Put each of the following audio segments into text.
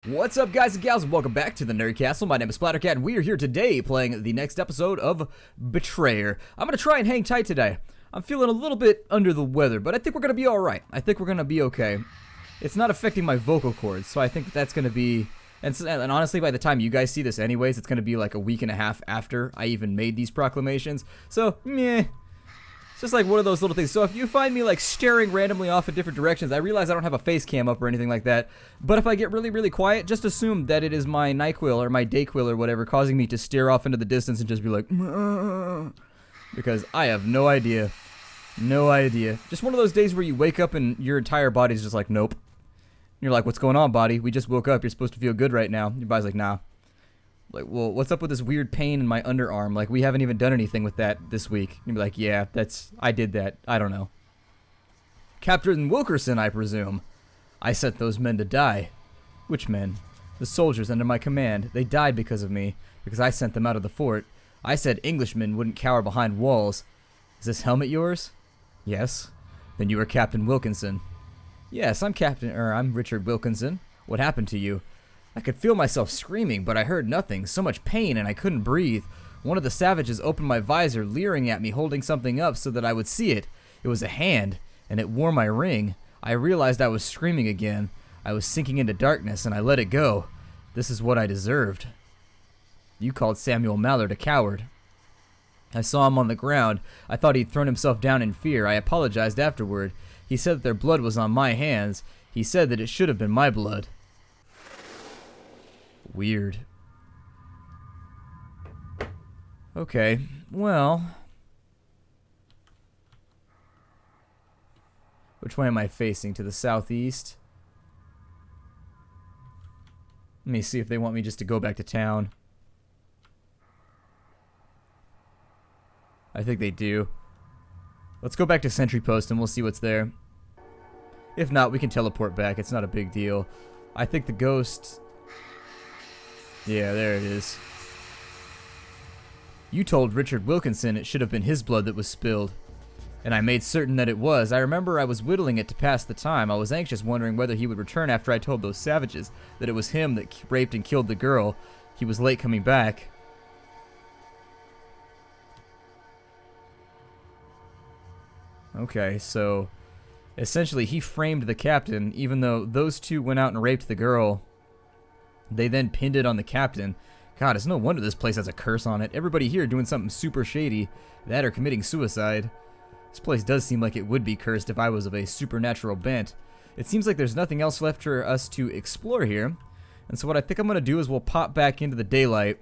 What's up, guys and gals, and welcome back to the Nerd Castle. My name is Splattercat, and we are here today playing the next episode of Betrayer. I'm going to try and hang tight today. I'm feeling a little bit under the weather, but I think we're going to be alright. I think we're going to be okay. It's not affecting my vocal cords, so I think that's going to be... And honestly, by the time you guys see this anyways, it's going to be like a week and a half after I even made these proclamations. So, meh. It's just like one of those little things. So if you find me like staring randomly off in different directions, I realize I don't have a face cam up or anything like that. But if I get really, really quiet, just assume that it is my NyQuil or my Dayquil or whatever causing me to stare off into the distance and just be like, "Meh," because I have no idea. No idea. Just one of those days where you wake up and your entire body's just like, nope. And you're like, what's going on, body? We just woke up. You're supposed to feel good right now. Your body's like, nah. Like, well, what's up with this weird pain in my underarm? Like, we haven't even done anything with that this week. You'd be like, yeah, I did that. I don't know. Captain Wilkerson, I presume. I sent those men to die. Which men? The soldiers under my command. They died because of me, because I sent them out of the fort. I said Englishmen wouldn't cower behind walls. Is this helmet yours? Yes. Then you are Captain Wilkinson. Yes, I'm Richard Wilkinson. What happened to you? I could feel myself screaming, but I heard nothing. So much pain, and I couldn't breathe. One of the savages opened my visor, leering at me, holding something up so that I would see it. It was a hand, and it wore my ring. I realized I was screaming again. I was sinking into darkness, and I let it go. This is what I deserved. You called Samuel Mallard a coward. I saw him on the ground. I thought he'd thrown himself down in fear. I apologized afterward. He said that their blood was on my hands. He said that it should have been my blood. Weird. Okay, well... Which way am I facing? To the southeast? Let me see if they want me just to go back to town. I think they do. Let's go back to Sentry Post and we'll see what's there. If not, we can teleport back. It's not a big deal. I think the ghost... Yeah, there it is. You told Richard Wilkinson it should have been his blood that was spilled. And I made certain that it was. I remember I was whittling it to pass the time. I was anxious, wondering whether he would return after I told those savages that it was him that raped and killed the girl. He was late coming back. Okay, so... essentially, he framed the captain, even though those two went out and raped the girl. They then pinned it on the captain. God, it's no wonder this place has a curse on it. Everybody here doing something super shady. That or committing suicide. This place does seem like it would be cursed if I was of a supernatural bent. It seems like there's nothing else left for us to explore here. And so what I think I'm going to do is we'll pop back into the daylight.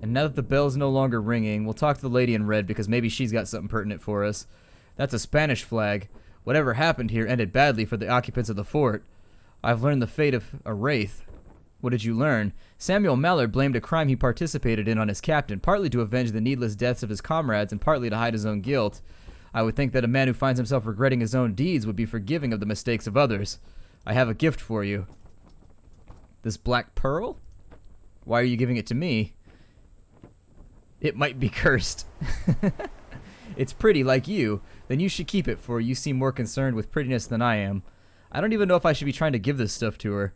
And now that the bell's no longer ringing, we'll talk to the lady in red because maybe she's got something pertinent for us. That's a Spanish flag. Whatever happened here ended badly for the occupants of the fort. I've learned the fate of a wraith. What did you learn? Samuel Mallard blamed a crime he participated in on his captain, partly to avenge the needless deaths of his comrades and partly to hide his own guilt. I would think that a man who finds himself regretting his own deeds would be forgiving of the mistakes of others. I have a gift for you. This black pearl? Why are you giving it to me? It might be cursed. It's pretty like you. Then you should keep it, for you seem more concerned with prettiness than I am. I don't even know if I should be trying to give this stuff to her.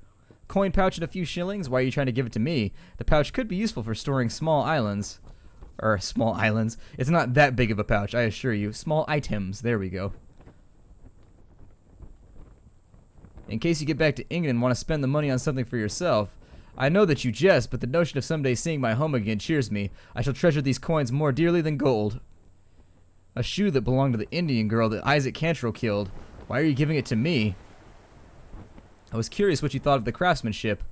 Coin pouch and a few shillings? Why are you trying to give it to me? The pouch could be useful for storing small islands. Small islands. It's not that big of a pouch, I assure you. Small items. There we go. In case you get back to England and want to spend the money on something for yourself. I know that you jest, but the notion of someday seeing my home again cheers me. I shall treasure these coins more dearly than gold. A shoe that belonged to the Indian girl that Isaac Cantrell killed. Why are you giving it to me? I was curious what you thought of the craftsmanship.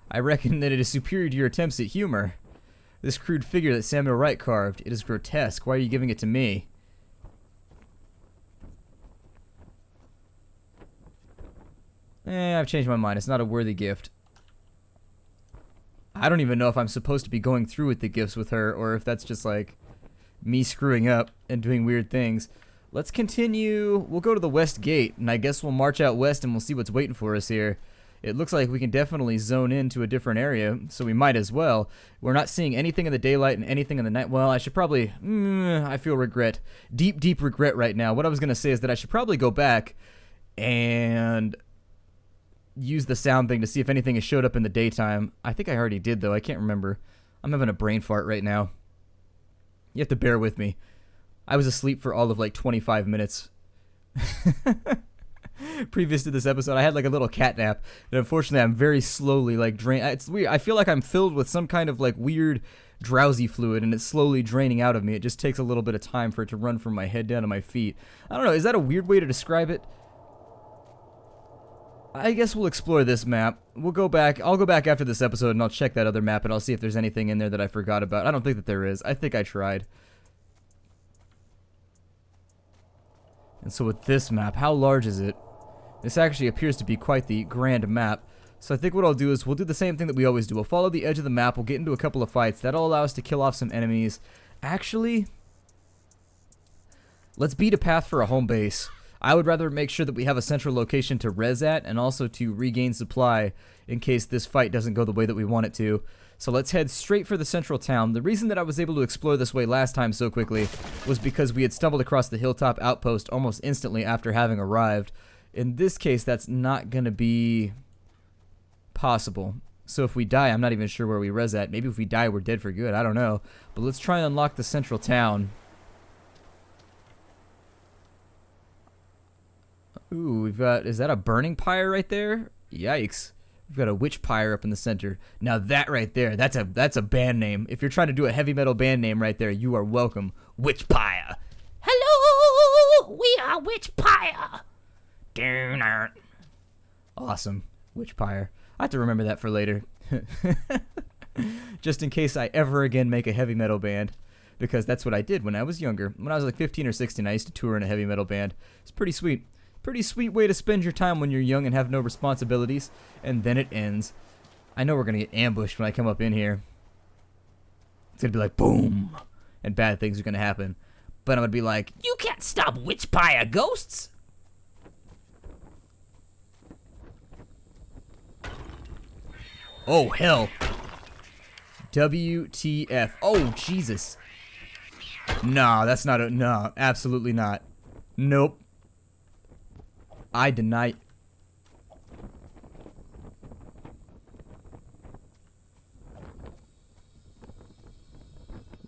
I reckon that it is superior to your attempts at humor. This crude figure that Samuel Wright carved, it is grotesque. Why are you giving it to me? I've changed my mind. It's not a worthy gift. I don't even know if I'm supposed to be going through with the gifts with her, or if that's just like me screwing up and doing weird things. Let's continue. We'll go to the west gate, and I guess we'll march out west and we'll see what's waiting for us here. It looks like we can definitely zone into a different area, so we might as well. We're not seeing anything in the daylight and anything in the night. Well, I should probably... I feel regret. Deep regret right now. What I was going to say is that I should probably go back and use the sound thing to see if anything has showed up in the daytime. I think I already did, though. I can't remember. I'm having a brain fart right now. You have to bear with me. I was asleep for all of like 25 minutes. Previous to this episode, I had like a little cat nap, and unfortunately I'm very slowly like it's weird. I feel like I'm filled with some kind of like weird drowsy fluid, and it's slowly draining out of me. It just takes a little bit of time for it to run from my head down to my feet. I don't know, is that a weird way to describe it? I guess we'll explore this map. We'll go back. I'll go back after this episode and I'll check that other map and I'll see if there's anything in there that I forgot about. I don't think that there is. I think I tried. And so with this map, how large is it? This actually appears to be quite the grand map. So I think what I'll do is we'll do the same thing that we always do. We'll follow the edge of the map. We'll get into a couple of fights. That'll allow us to kill off some enemies. Actually, let's beat a path for a home base. I would rather make sure that we have a central location to res at and also to regain supply in case this fight doesn't go the way that we want it to. So let's head straight for the central town. The reason that I was able to explore this way last time so quickly was because we had stumbled across the hilltop outpost almost instantly after having arrived. In this case, that's not going to be possible. So if we die, I'm not even sure where we res at. Maybe if we die, we're dead for good. I don't know. But let's try and unlock the central town. Ooh, we've got, is that a burning pyre right there? Yikes. We've got a Witchpyre up in the center. Now that right there, that's a band name. If you're trying to do a heavy metal band name right there, you are welcome. Witchpyre. Hello, we are Witchpyre. Awesome. Witchpyre. I have to remember that for later. Just in case I ever again make a heavy metal band. Because that's what I did when I was younger. When I was like 15 or 16, I used to tour in a heavy metal band. It's pretty sweet. Pretty sweet way to spend your time when you're young and have no responsibilities. And then it ends. I know we're going to get ambushed when I come up in here. It's going to be like, boom. And bad things are going to happen. But I'm going to be like, You can't stop Witchpyre ghosts. oh, hell. WTF. Oh, Jesus. Nah, that's not a... No, absolutely not. Nope. I deny...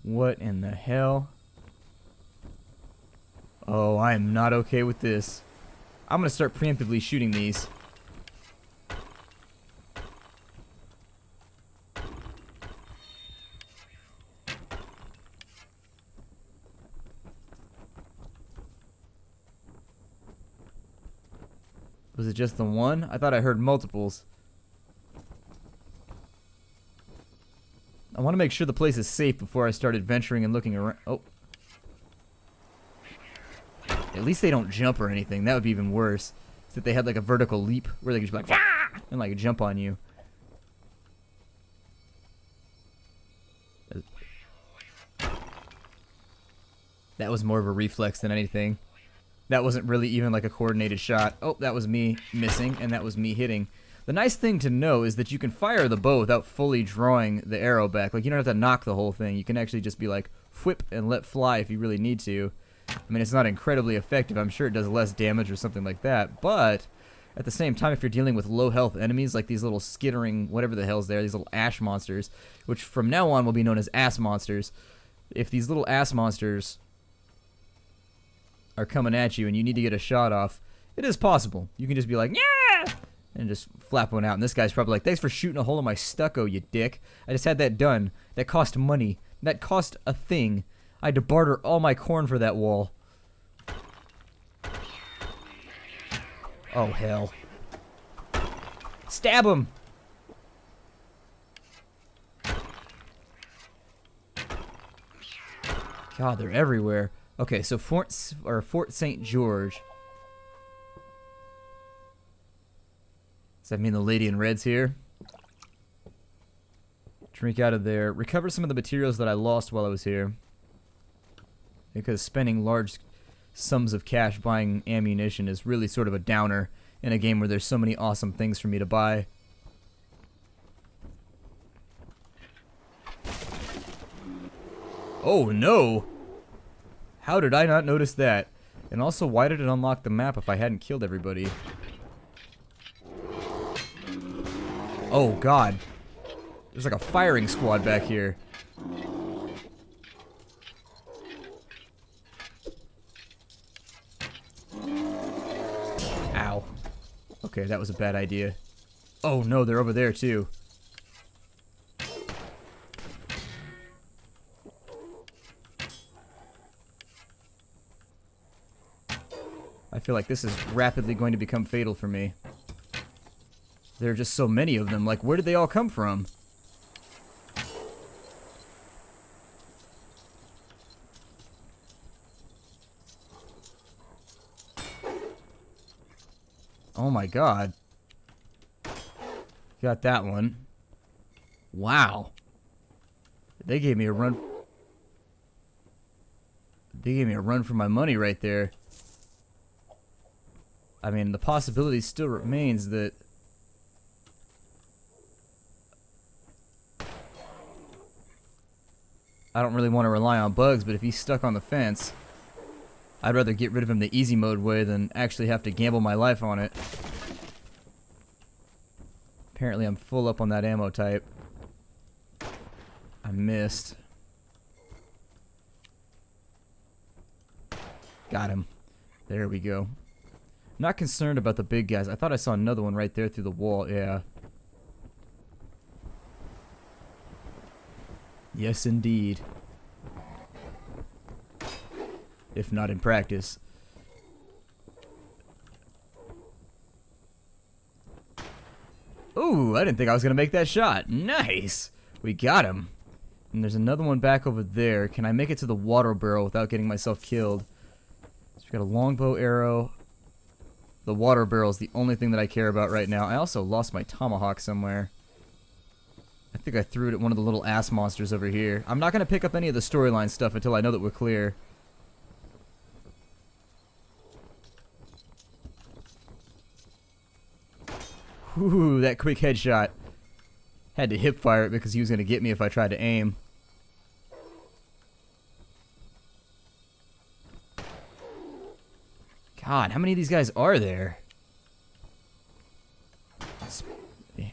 What in the hell? Oh, I am not okay with this. I'm gonna start preemptively shooting these. Was it just the one? I thought I heard multiples. I want to make sure the place is safe before I start adventuring and looking around. Oh. At least they don't jump or anything. That would be even worse. It's that they had like a vertical leap where they could just be like, "Wah!" and like jump on you. That was more of a reflex than anything. That wasn't really even like a coordinated shot. Oh, that was me missing, and that was me hitting. The nice thing to know is that you can fire the bow without fully drawing the arrow back. Like, you don't have to knock the whole thing. You can actually just be like, whip and let fly if you really need to. I mean, it's not incredibly effective. I'm sure it does less damage or something like that. But at the same time, if you're dealing with low health enemies, like these little skittering, whatever the hell's there, these little ash monsters, which from now on will be known as ass monsters. If these little ass monsters are coming at you and you need to get a shot off, it is possible. You can just be like, yeah, and just flap one out. And this guy's probably like, thanks for shooting a hole in my stucco, you dick. I just had that done. That cost money. That cost a thing. I had to barter all my corn for that wall. Oh, hell. Stab him! God, they're everywhere. Okay, so Fort St. George. Does that mean the lady in red's here? Drink out of there. Recover some of the materials that I lost while I was here. Because spending large sums of cash buying ammunition is really sort of a downer in a game where there's so many awesome things for me to buy. Oh no! How did I not notice that? And also, why did it unlock the map if I hadn't killed everybody? Oh, God. There's like a firing squad back here. Ow. Okay, that was a bad idea. Oh, no, they're over there, too. I feel like this is rapidly going to become fatal for me. There are just so many of them. Like, where did they all come from? Oh my god. Got that one. Wow. They gave me a run. They gave me a run for my money right there. I mean, the possibility still remains that I don't really want to rely on bugs, but if he's stuck on the fence, I'd rather get rid of him the easy mode way than actually have to gamble my life on it. Apparently I'm full up on that ammo type. I missed. Got him. There we go. Not concerned about the big guys. I thought I saw another one right there through the wall. Yeah. Yes, indeed. If not in practice. Ooh, I didn't think I was going to make that shot. Nice. We got him. And there's another one back over there. Can I make it to the water barrel without getting myself killed? So we got a longbow arrow. The water barrel is the only thing that I care about right now. I also lost my tomahawk somewhere. I think I threw it at one of the little ass monsters over here. I'm not going to pick up any of the storyline stuff until I know that we're clear. Ooh, that quick headshot. Had to hip fire it because he was going to get me if I tried to aim. God, how many of these guys are there?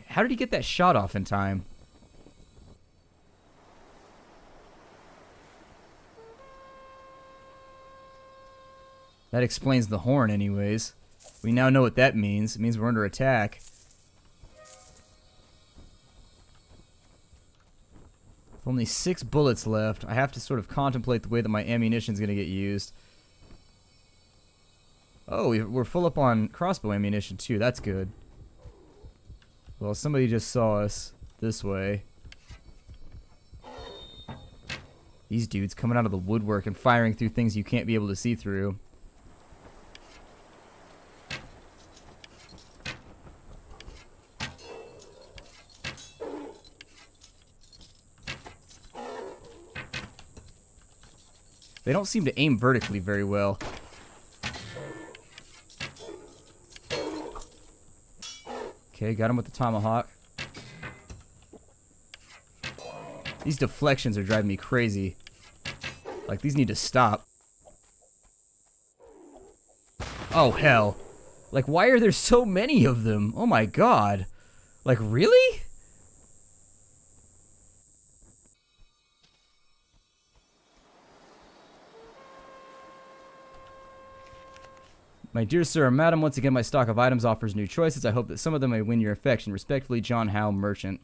How did he get that shot off in time? That explains the horn anyways. We now know what that means. It means we're under attack. With only 6 bullets left, I have to sort of contemplate the way that my ammunition's going to get used. Oh, we're full up on crossbow ammunition too. That's good. Well, somebody just saw us this way. These dudes coming out of the woodwork and firing through things you can't be able to see through. They don't seem to aim vertically very well. Okay, got him with the tomahawk. These deflections are driving me crazy. Like, these need to stop. Oh, hell. Like, why are there so many of them? Oh my god. Like, really? My dear sir, madam, once again my stock of items offers new choices. I hope that some of them may win your affection. Respectfully, John Howe, Merchant.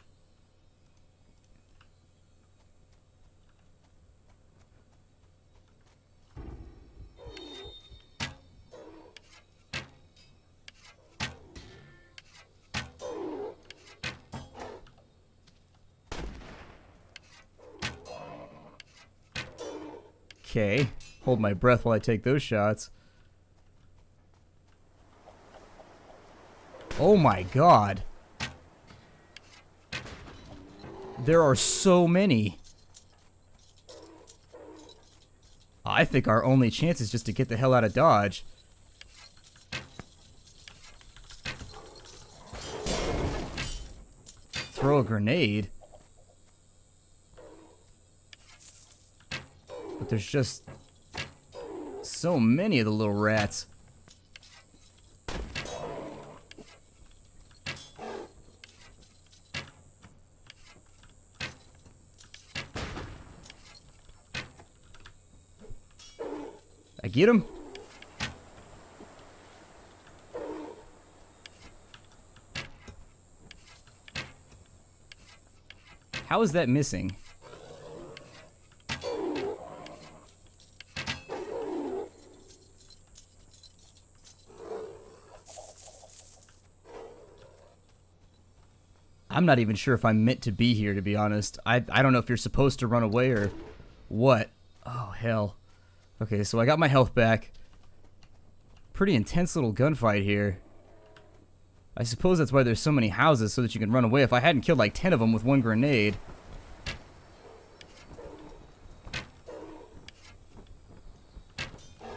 Okay, hold my breath while I take those shots. Oh my god. There are so many. I think our only chance is just to get the hell out of Dodge. Throw a grenade. But there's just so many of the little rats. I get him? How is that missing? I'm not even sure if I'm meant to be here, to be honest. I don't know if you're supposed to run away or what. Oh, hell. Okay, so I got my health back. Pretty intense little gunfight here. I suppose that's why there's so many houses, so that you can run away. If I hadn't killed like 10 of them with one grenade.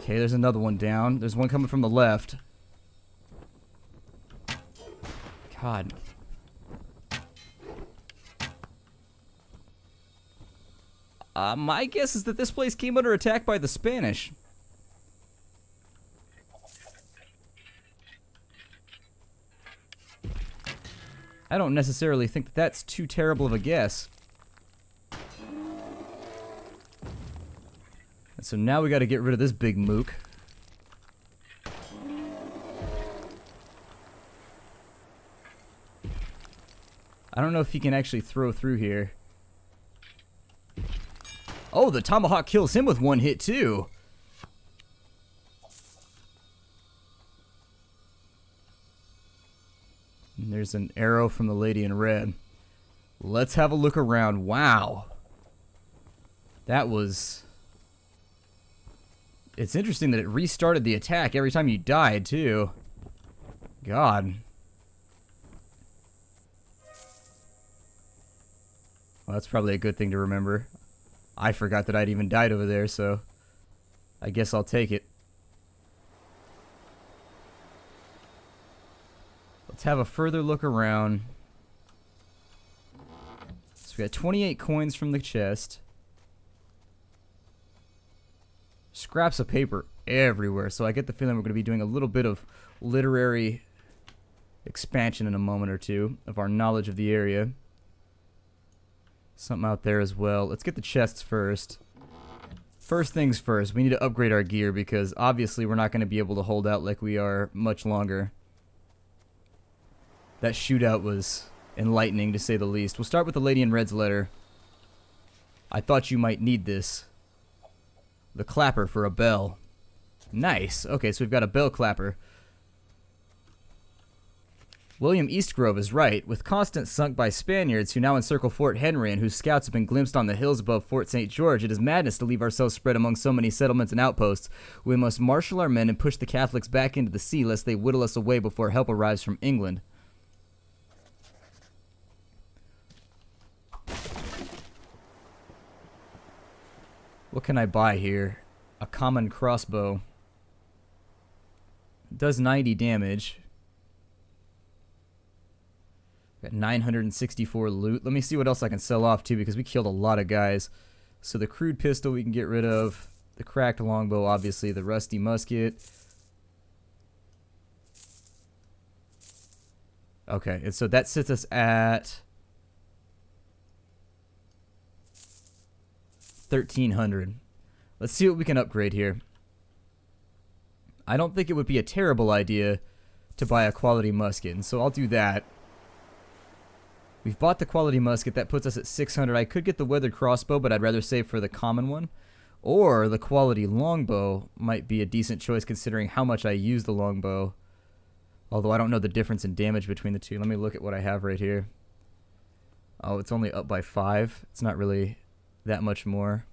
Okay, there's another one down. There's one coming from the left. God. My guess is that this place came under attack by the Spanish. I don't necessarily think that that's too terrible of a guess. And so now we got to get rid of this big mook. I don't know if he can actually throw through here. Oh, the tomahawk kills him with one hit, too. And there's an arrow from the lady in red. Let's have a look around. Wow. That was... It's interesting that it restarted the attack every time you died, too. God. Well, that's probably a good thing to remember. I forgot that I'd even died over there, so I guess I'll take it. Let's have a further look around. So we got 28 coins from the chest. Scraps of paper everywhere, so I get the feeling we're going to be doing a little bit of literary expansion in a moment or two of our knowledge of the area. Something out there as well. Let's get the chests first. First things first, we need to upgrade our gear because obviously we're not going to be able to hold out like we are much longer. That shootout was enlightening to say the least. We'll start with the Lady in Red's letter. I thought you might need this. The clapper for a bell. Nice. Okay, so we've got a bell clapper. William Eastgrove is right. With Constance sunk by Spaniards who now encircle Fort Henry and whose scouts have been glimpsed on the hills above Fort St. George, it is madness to leave ourselves spread among so many settlements and outposts. We must marshal our men and push the Catholics back into the sea lest they whittle us away before help arrives from England. What can I buy here? A common crossbow. Does 90 damage. Got 964 loot. Let me see what else I can sell off too, because we killed a lot of guys. So the crude pistol we can get rid of. The cracked longbow, obviously. The rusty musket. Okay, and so that sits us at 1,300. Let's see what we can upgrade here. I don't think it would be a terrible idea to buy a quality musket, and so I'll do that. We've bought the quality musket. That puts us at 600. I could get the weathered crossbow, but I'd rather save for the common one. Or the quality longbow might be a decent choice considering how much I use the longbow. Although I don't know the difference in damage between the two. Let me look at what I have right here. Oh, it's only up by 5. It's not really that much more.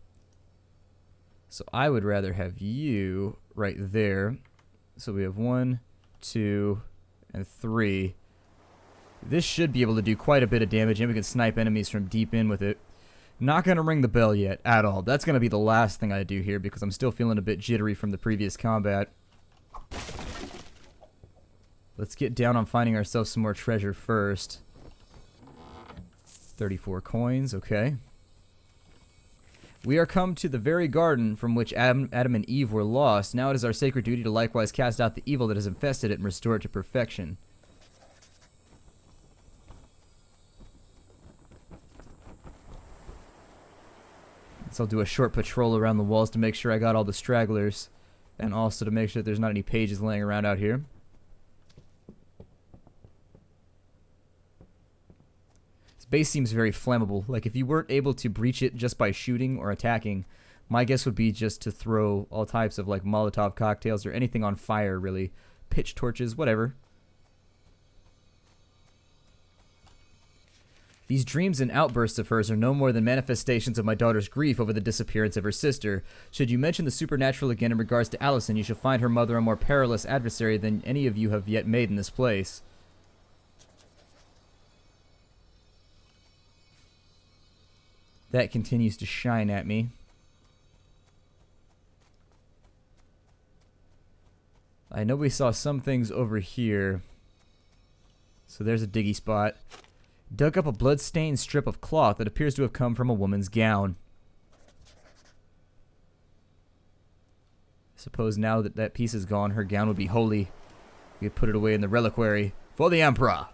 So I would rather have you right there. So we have 1, 2, and 3. This should be able to do quite a bit of damage, and we can snipe enemies from deep in with it. Not going to ring the bell yet at all. That's going to be the last thing I do here because I'm still feeling a bit jittery from the previous combat. Let's get down on finding ourselves some more treasure first. 34 coins, okay. We are come to the very garden from which Adam and Eve were lost. Now it is our sacred duty to likewise cast out the evil that has infested it and restore it to perfection. So I'll do a short patrol around the walls to make sure I got all the stragglers, and also to make sure that there's not any pages laying around out here. This base seems very flammable. Like, if you weren't able to breach it just by shooting or attacking, my guess would be just to throw all types of, like, Molotov cocktails or anything on fire, really. Pitch torches, whatever. These dreams and outbursts of hers are no more than manifestations of my daughter's grief over the disappearance of her sister. Should you mention the supernatural again in regards to Allison, you shall find her mother a more perilous adversary than any of you have yet made in this place. That continues to shine at me. I know we saw some things over here. So there's a diggy spot. Dug up a blood-stained strip of cloth that appears to have come from a woman's gown. Suppose now that that piece is gone, her gown would be holy. We could put it away in the reliquary for the Emperor.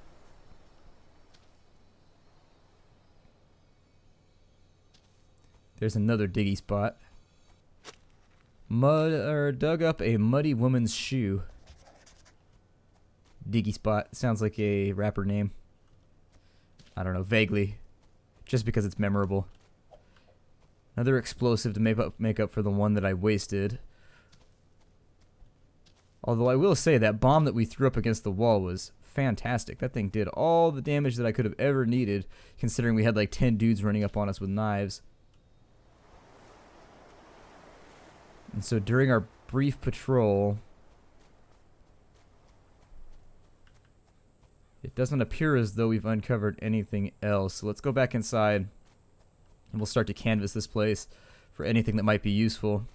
There's another diggy spot. Dug up a muddy woman's shoe. Diggy spot. Sounds like a rapper name. I don't know, vaguely. Just because it's memorable. Another explosive to make up for the one that I wasted. Although I will say that bomb that we threw up against the wall was fantastic. That thing did all the damage that I could have ever needed, considering we had like 10 dudes running up on us with knives. And so during our brief patrol, it doesn't appear as though we've uncovered anything else. So let's go back inside and we'll start to canvass this place for anything that might be useful.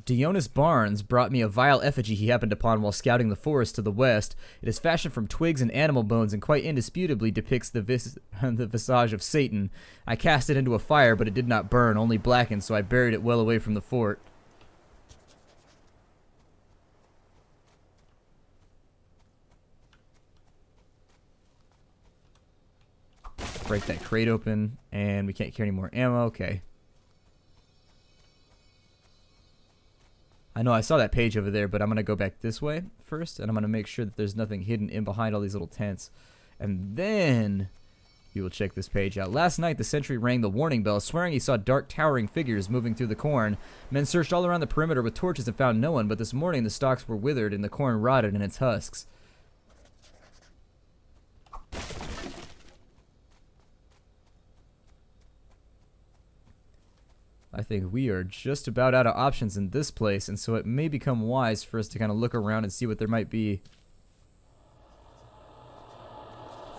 Dionys Barnes brought me a vile effigy he happened upon while scouting the forest to the west. It is fashioned from twigs and animal bones and quite indisputably depicts the visage of Satan. I cast it into a fire, but it did not burn, only blackened, so I buried it well away from the fort. Break that crate open, and we can't carry any more ammo. Okay. I know I saw that page over there, but I'm going to go back this way first, and I'm going to make sure that there's nothing hidden in behind all these little tents. And then we will check this page out. Last night, the sentry rang the warning bell, swearing he saw dark, towering figures moving through the corn. Men searched all around the perimeter with torches and found no one, but this morning the stalks were withered and the corn rotted in its husks. I think we are just about out of options in this place, and so it may become wise for us to kind of look around and see what there might be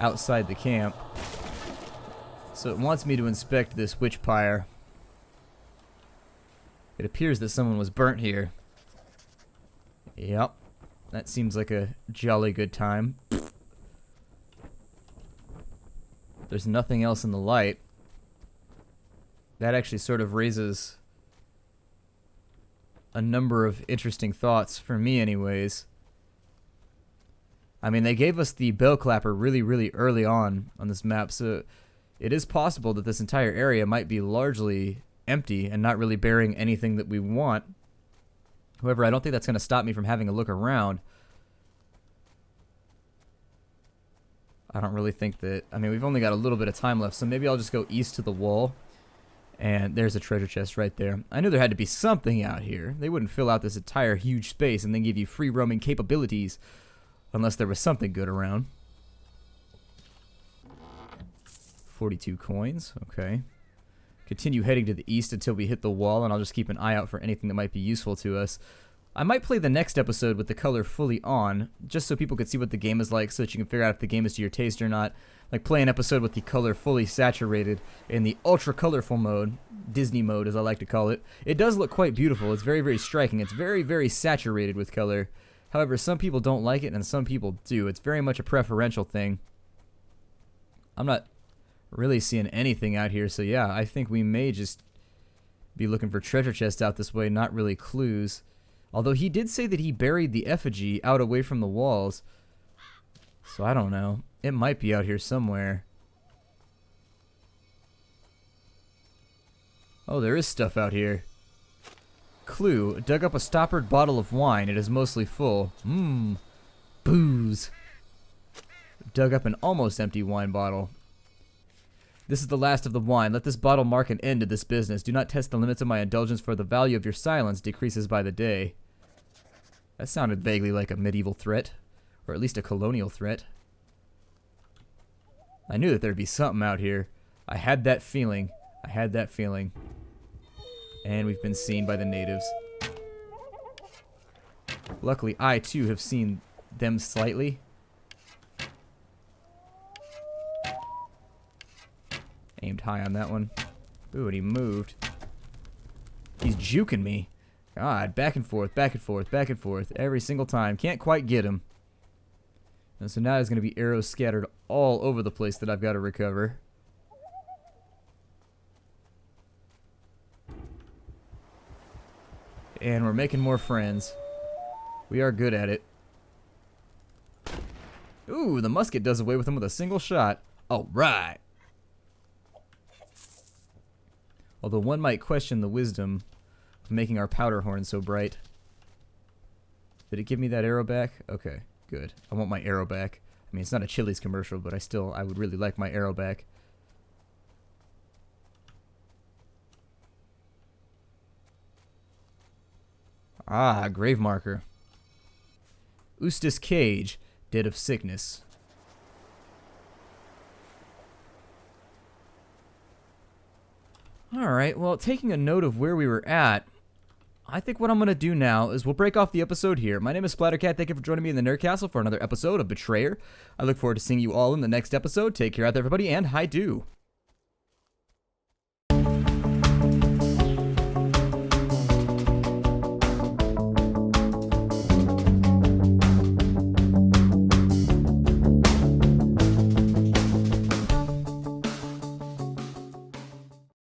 outside the camp. So it wants me to inspect this Witchpyre. It appears that someone was burnt here. Yep. That seems like a jolly good time. There's nothing else in the light. That actually sort of raises a number of interesting thoughts, for me anyways. I mean, they gave us the bell clapper really, really early on this map, so it is possible that this entire area might be largely empty and not really bearing anything that we want. However, I don't think that's going to stop me from having a look around. I don't really think that... I mean, we've only got a little bit of time left, so maybe I'll just go east to the wall. And there's a treasure chest right there. I knew there had to be something out here. They wouldn't fill out this entire huge space and then give you free roaming capabilities unless there was something good around. 42 coins. Okay. Continue heading to the east until we hit the wall, and I'll just keep an eye out for anything that might be useful to us. I might play the next episode with the color fully on, just so people could see what the game is like, so that you can figure out if the game is to your taste or not. Like, play an episode with the color fully saturated in the ultra colorful mode, Disney mode as I like to call it. It does look quite beautiful. It's very, very striking. It's very, very saturated with color. However, some people don't like it and some people do. It's very much a preferential thing. I'm not really seeing anything out here, so yeah, I think we may just be looking for treasure chests out this way, not really clues. Although he did say that he buried the effigy out away from the walls. So I don't know. It might be out here somewhere. Oh, there is stuff out here. Clue, dug up a stoppered bottle of wine. It is mostly full. Mmm. Booze. Dug up an almost empty wine bottle. This is the last of the wine. Let this bottle mark an end to this business. Do not test the limits of my indulgence, for the value of your silence decreases by the day. That sounded vaguely like a medieval threat. Or at least a colonial threat. I knew that there'd be something out here. I had that feeling. I had that feeling. And we've been seen by the natives. Luckily, I too have seen them slightly. Aimed high on that one. Ooh, and he moved. He's juking me. God, back and forth, back and forth, back and forth. Every single time. Can't quite get him. And so now there's going to be arrows scattered all over the place that I've got to recover. And we're making more friends. We are good at it. Ooh, the musket does away with him with a single shot. Alright. Although one might question the wisdom of making our powder horn so bright. Did it give me that arrow back? Okay, good. I want my arrow back. I mean, it's not a Chili's commercial, but I would really like my arrow back. Ah, grave marker. Ustis Cage, dead of sickness. Alright, well, taking a note of where we were at, I think what I'm going to do now is we'll break off the episode here. My name is Splattercat. Thank you for joining me in the Nerd Castle for another episode of Betrayer. I look forward to seeing you all in the next episode. Take care out there, everybody, and hi-do.